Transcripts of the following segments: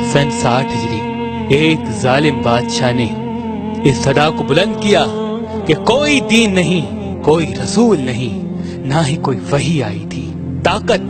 सन 60 हिजरी एक जालिम बादशाह ने इस सदा को बुलंद किया कि कोई दीन नहीं, कोई रसूल नहीं, ना ही कोई वही आई थी। ताकत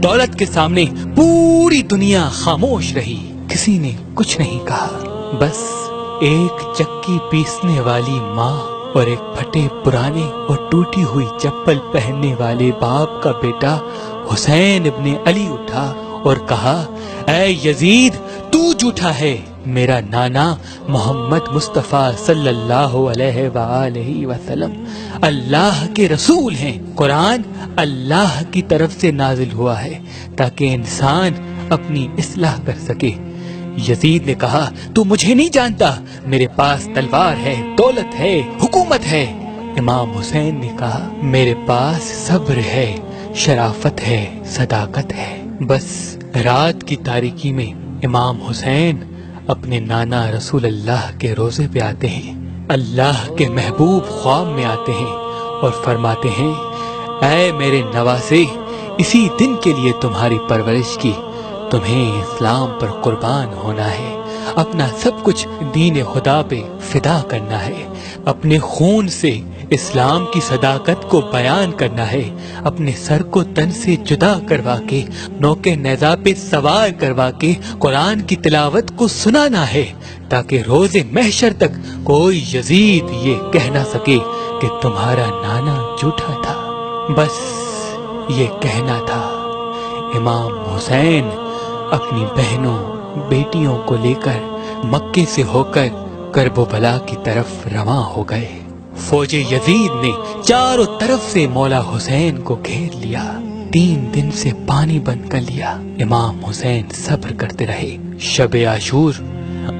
दौलत के सामने पूरी दुनिया खामोश रही, किसी ने कुछ नहीं कहा। बस एक चक्की पीसने वाली माँ और एक फटे पुराने और टूटी हुई चप्पल पहनने वाले बाप का बेटा हुसैन इब्ने अली उठा और कहा, ऐ यजीद, तू झूठा है। मेरा नाना मोहम्मद मुस्तफा सल्लल्लाहु अलैहि वसल्लम अल्लाह के रसूल हैं। कुरान अल्लाह की तरफ से नाजिल हुआ है ताकि इंसान अपनी इस्लाह कर सके। यजीद ने कहा, तू मुझे नहीं जानता, मेरे पास तलवार है, दौलत है, हुकूमत है। इमाम हुसैन ने कहा, मेरे पास सब्र है, शराफत है, सदाकत है। बस रात की तारीकी में इमाम हुसैन अपने नाना रसूल अल्लाह के रोजे पे आते हैं। अल्लाह के महबूब ख्वाब में आते हैं और फरमाते हैं, ऐ मेरे नवासे, इसी दिन के लिए तुम्हारी परवरिश की, तुम्हें इस्लाम पर कुर्बान होना है, अपना सब कुछ दीन खुदा पे फिदा करना है, अपने खून से इस्लाम की सदाकत को बयान करना है, अपने सर को तन से जुदा करवा के नौके नेज़ा पे सवार करवा के कुरान की तिलावत को सुनाना है, ताकि रोजे महशर तक कोई यजीद ये कह ना सके कि तुम्हारा नाना झूठा था। बस ये कहना था। इमाम हुसैन अपनी बहनों बेटियों को लेकर मक्के से होकर करबला की तरफ रवां हो गए। फौजे यजीद ने चारों तरफ से मौला हुसैन को घेर लिया। 3 दिन से पानी बंद कर लिया। इमाम हुसैन सब्र करते रहे। शब आशूर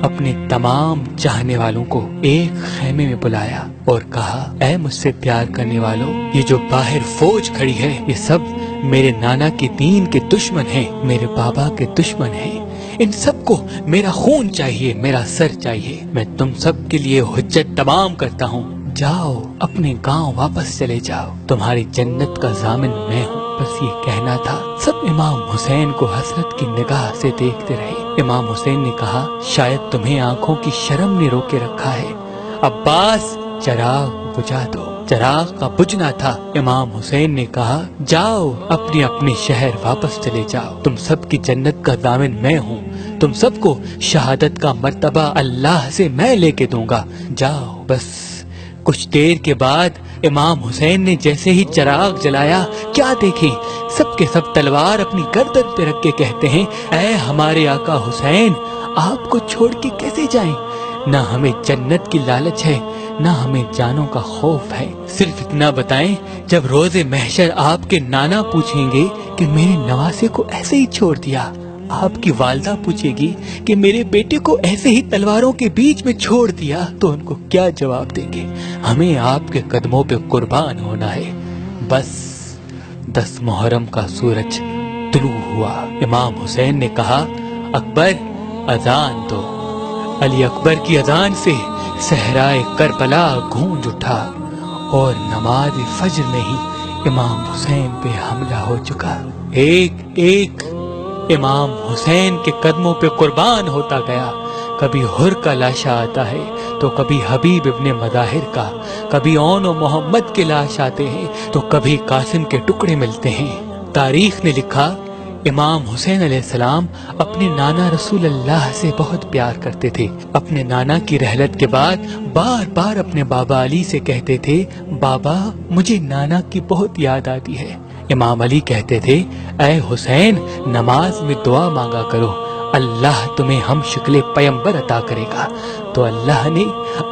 अपने तमाम चाहने वालों को एक खेमे में बुलाया और कहा, ऐ मुझसे प्यार करने वालों, ये जो बाहर फौज खड़ी है ये सब मेरे नाना के दीन के दुश्मन हैं, मेरे बाबा के दुश्मन हैं। इन सबको मेरा खून चाहिए, मेरा सर चाहिए। मैं तुम सब के लिए हुज्जत तमाम करता हूँ। जाओ, अपने गांव वापस चले जाओ, तुम्हारी जन्नत का जामिन मैं हूँ। बस ये कहना था। सब इमाम हुसैन को हसरत की निगाह से देखते रहे। इमाम हुसैन ने कहा, शायद तुम्हें आंखों की शर्म ने रोके रखा है। अब्बास, चराग बुझा दो। चराग का बुझना था। इमाम हुसैन ने कहा, जाओ, अपने अपने शहर वापस चले जाओ, तुम सब की जन्नत का दामन मैं हूँ। तुम सबको शहादत का मर्तबा अल्लाह से मैं लेके दूंगा। जाओ। बस कुछ देर के बाद इमाम हुसैन ने जैसे ही चराग जलाया, क्या देखे, सबके सब तलवार अपनी गर्दन पे रख के कहते हैं, ऐ हमारे आका हुसैन, आपको छोड़ के कैसे जाएं? ना हमें जन्नत की लालच है, ना हमें जानों का खौफ है। सिर्फ इतना बताएं, जब रोजे महशर आपके नाना पूछेंगे कि मेरे नवासे को ऐसे ही छोड़ दिया, आपकी वालदा पूछेगी कि मेरे बेटे को ऐसे ही तलवारों के बीच में छोड़ दिया, तो उनको क्या जवाब देंगे? हमें आपके कदमों पे कुर्बान होना है। बस 10 मुहर्रम का सूरज तुलू हुआ। इमाम हुसैन ने कहा, अकबर, अजान दो। अली अकबर की अजान से सहराए करबला गूंज उठा और नमाज फज्र में ही इमाम हुसैन पे हमला हो चुका। एक एक इमाम हुसैन के कदमों पे कुर्बान होता गया। कभी हुर का लाशा आता है तो कभी हबीब इब्ने मज़ाहिर का, कभी औन और मोहम्मद के लाश आते हैं तो कभी कासिम के टुकड़े मिलते हैं। तारीख ने लिखा, इमाम हुसैन अलैहिस्सलाम अपने नाना रसूल अल्लाह से बहुत प्यार करते थे। अपने नाना की रहलत के बाद बार बार अपने बाबा अली से कहते थे, बाबा, मुझे नाना की बहुत याद आती है। इमाम अली कहते थे, ऐ हुसैन, नमाज में दुआ मांगा करो, अल्लाह तुम्हें हम शक्ल पैगंबर अता करेगा। तो अल्लाह ने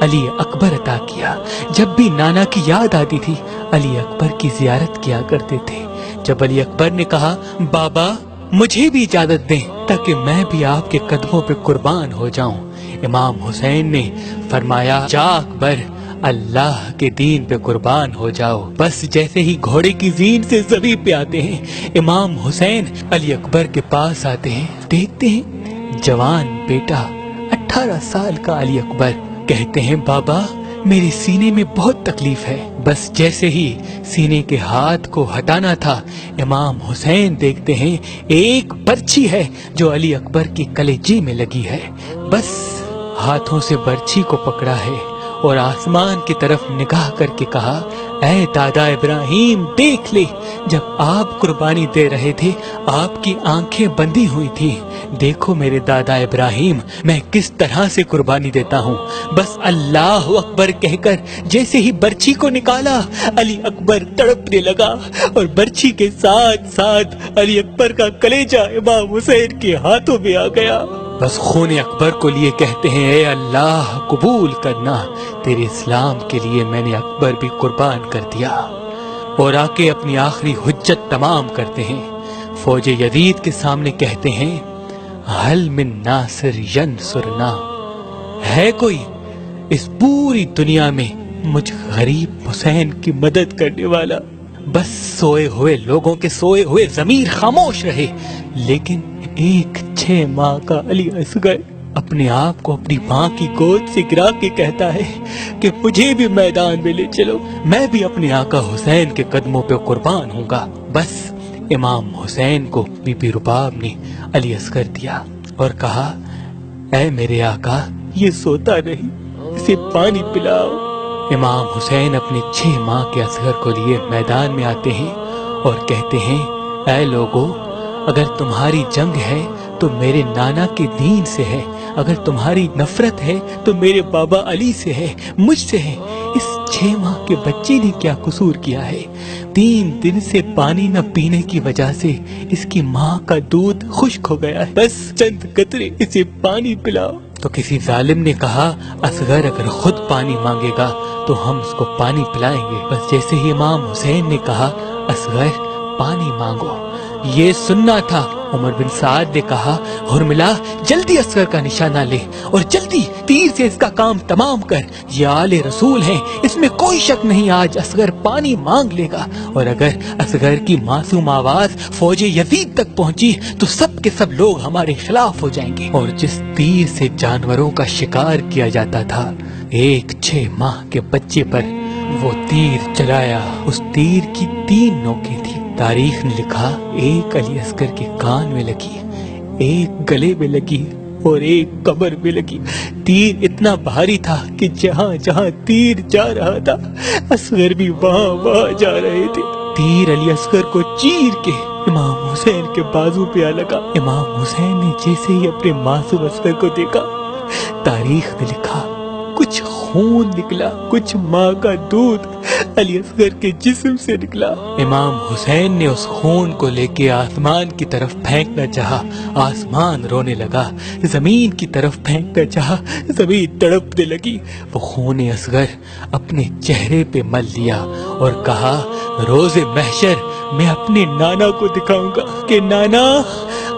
अली अकबर अता किया। जब भी नाना की याद आती थी, अली अकबर की जियारत किया करते थे। जब अली अकबर ने कहा, बाबा, मुझे भी इजाजत दें ताकि मैं भी आपके कदमों पे कुर्बान हो जाऊं, इमाम हुसैन ने फरमाया, जा अकबर, अल्लाह के दीन पे कुर्बान हो जाओ। बस जैसे ही घोड़े की जीन से ज़मीन पे आते हैं, इमाम हुसैन अली अकबर के पास आते हैं। देखते हैं जवान बेटा 18 साल का अली अकबर। कहते हैं, बाबा, मेरे सीने में बहुत तकलीफ है। बस जैसे ही सीने के हाथ को हटाना था, इमाम हुसैन देखते हैं एक बर्छी है जो अली अकबर के कलेजे में लगी है। बस हाथों से बर्छी को पकड़ा है और आसमान की तरफ निगाह करके कहा, ऐ दादा इब्राहिम देख ले, जब आप कुर्बानी दे रहे थे आपकी आंखें बंधी हुई थी। देखो मेरे दादा इब्राहिम, मैं किस तरह से कुर्बानी देता हूँ। बस अल्लाह अकबर कहकर जैसे ही बर्छी को निकाला, अली अकबर तड़पने लगा और बर्छी के साथ साथ अली अकबर का कलेजा इमाम हुसैन के हाथों में आ गया। बस खून अकबर को लिए कहते हैं, ए अल्लाह कबूल करना, तेरे इस्लाम के लिए मैंने अकबर भी कुर्बान कर दिया। और आके अपनी आखिरी हुज्जत तमाम करते हैं। फौज यजीद के सामने कहते हैं, हल मिन नासिर यंसुरना, है कोई इस पूरी दुनिया में मुझ गरीब हुसैन की मदद करने वाला। बस सोए हुए लोगों के सोए हुए ज़मीर खामोश रहे, लेकिन एक 6 माह का अली असगर अपने आप को अपनी माँ की गोद से गिरा के कहता है कि मुझे भी मैदान में ले चलो, मैं भी अपने आका हुसैन के कदमों पे कुर्बान होऊंगा। बस इमाम हुसैन को बीबी रुबाब ने अली असगर दिया और कहा, ऐ मेरे आका, ये सोता नहीं, इसे पानी पिलाओ। इमाम हुसैन अपने 6 माह के असगर को लिए मैदान में आते हैं और कहते हैं, ऐ लोगों, अगर तुम्हारी जंग है तो मेरे नाना के दीन से है, अगर तुम्हारी नफरत है तो मेरे बाबा अली से है, मुझसे है। इस 6 माह के बच्चे ने क्या कसूर किया है? 3 दिन से पानी न पीने की वजह से इसकी माँ का दूध खुश्क हो गया है, बस चंद कतरे इसे पानी पिलाओ। तो किसी जालिम ने कहा, असगर अगर खुद पानी मांगेगा तो हम उसको पानी पिलाएंगे। बस जैसे ही इमाम हुसैन ने कहा, असगर पानी मांगो, ये सुनना था, उमर बिन साद ने कहा, हुरमिला जल्दी असगर का निशाना ले और जल्दी तीर से इसका काम तमाम कर। ये आले रसूल हैं, इसमें कोई शक नहीं, आज असगर पानी मांग लेगा। और अगर असगर की मासूम आवाज फौज यजीद तक पहुंची तो सब के सब लोग हमारे खिलाफ हो जाएंगे। और जिस तीर से जानवरों का शिकार किया जाता था, एक 6 माह के बच्चे पर वो तीर चलाया। उस तीर की 3 नोकें थी। तारीख ने लिखा, एक अली असगर के कान में लगी, एक गले में लगी और एक कमर में लगी। तीर इतना भारी था कि जहाँ जहाँ तीर जा रहा था, असगर भी वहाँ वहाँ जा रहे थे। तीर अली असगर को चीर के इमाम हुसैन के बाजू पे आ लगा। इमाम हुसैन ने जैसे ही अपने मासूम असगर को देखा, तारीख ने लिखा, कुछ खून निकला, कुछ माँ का दूध अली असगर के जिस्म से निकला। इमाम हुसैन ने उस खून को लेके आसमान की तरफ फेंकना चाहा, आसमान रोने लगा। जमीन की तरफ फेंकना चाहा, जमीन तड़पने लगी। वो खून असगर अपने चेहरे पे मल लिया और कहा, रोज़े महशर मैं अपने नाना को दिखाऊंगा कि नाना,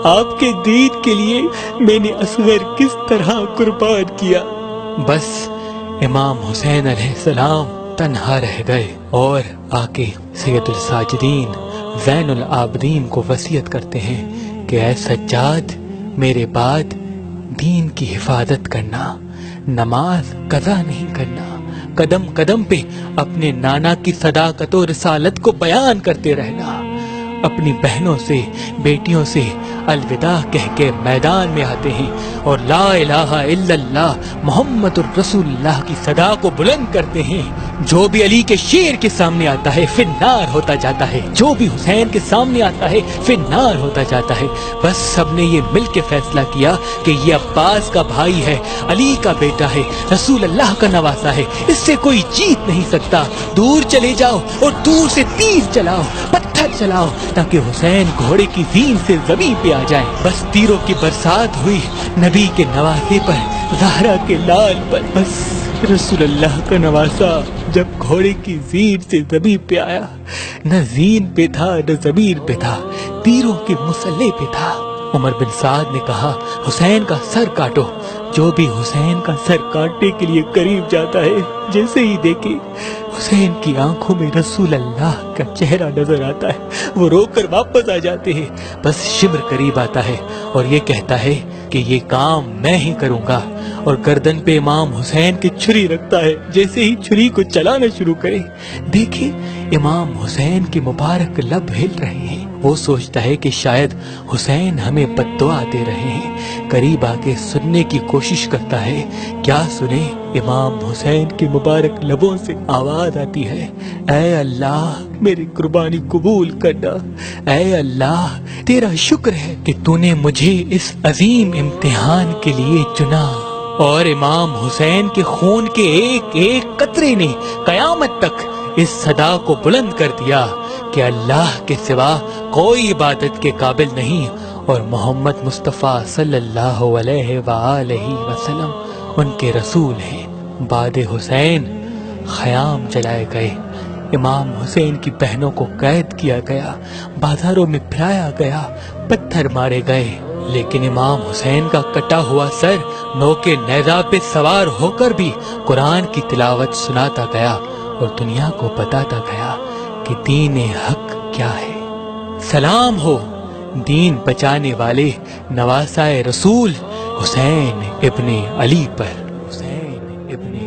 आपके दीन के लिए मैंने असगर किस तरह कुर्बान किया। बस इमाम हुसैन अलैहिस्सलाम तन्हा रह गए और आके सैयदुल साजिदीन ज़ैनुल आबिदीन को वसीयत करते हैं कि ऐ सज्जाद, मेरे बाद दीन की हिफाजत करना, नमाज कज़ा नहीं करना, कदम कदम पे अपने नाना की सदाकत और रिसालत को बयान करते रहना। अपनी बहनों से, बेटियों से अलविदा कह के मैदान में आते हैं और ला इलाहा इल्लल्लाह मुहम्मदुर रसूलुल्लाह की सदा को बुलंद करते हैं। जो भी अली के शेर के सामने आता है फिन्नार होता जाता है, जो भी हुसैन के सामने आता है फिन्नार होता जाता है। बस सबने ये मिल के फैसला किया कि ये अब्बास का भाई है, अली का बेटा है, रसूल अल्लाह का नवासा है, इससे कोई जीत नहीं सकता। दूर चले जाओ और दूर से तीर चलाओ, पत्थर चलाओ, ताकि हुसैन घोड़े की जीन से जमीन पे आ जाए। बस तीरों की बरसात हुई नबी के नवासे पर, ज़हरा के लाल पर। बस रसूलुल्लाह का नवासा जब घोड़े की जीन से जमीन पे आया, न जीन पे था न जमीन पे था, तीरों के मुसल्ले पे था। उमर बिन साद ने कहा, हुसैन का सर काटो। जो भी हुसैन का सर काटने के लिए करीब जाता है, जैसे ही देखे हुसैन की आंखों में रसूल अल्लाह का चेहरा नजर आता है, वो रोकर वापस आ जाते हैं। बस शिब्र करीब आता है और ये कहता है कि ये काम मैं ही करूंगा اور گردن پہ امام حسین کی چھری رکھتا ہے۔ جیسے ہی چھری کو چلانا شروع کرے، دیکھیں امام حسین کے مبارک لب ہل رہے ہیں۔ وہ سوچتا ہے کہ شاید حسین ہمیں بد دعا دے رہے ہیں۔ قریب آ کے سننے کی کوشش کرتا ہے، کیا سنے؟ امام حسین کے مبارک لبوں سے آواز آتی ہے، اے اللہ میری قربانی قبول کرنا، اے اللہ تیرا شکر ہے کہ تو نے مجھے اس عظیم امتحان کے لیے چنا۔ اور امام حسین کے خون کے ایک ایک قطرے نے قیامت تک اس صدا کو بلند کر دیا کہ اللہ کے سوا کوئی عبادت کے قابل نہیں اور محمد مصطفیٰ صلی اللہ علیہ وآلہ وسلم ان کے رسول ہیں۔ بعد حسین خیام جلائے گئے، امام حسین کی بہنوں کو قید کیا گیا، بازاروں میں پھرایا گیا، پتھر مارے گئے، لیکن امام حسین کا کٹا ہوا سر نوکے نیزہ پہ سوار ہو کر بھی قرآن کی تلاوت سناتا گیا اور دنیا کو بتاتا گیا کہ دین حق کیا ہے۔ سلام ہو دین بچانے والے نواسائے رسول حسین ابن علی پر، حسین ابن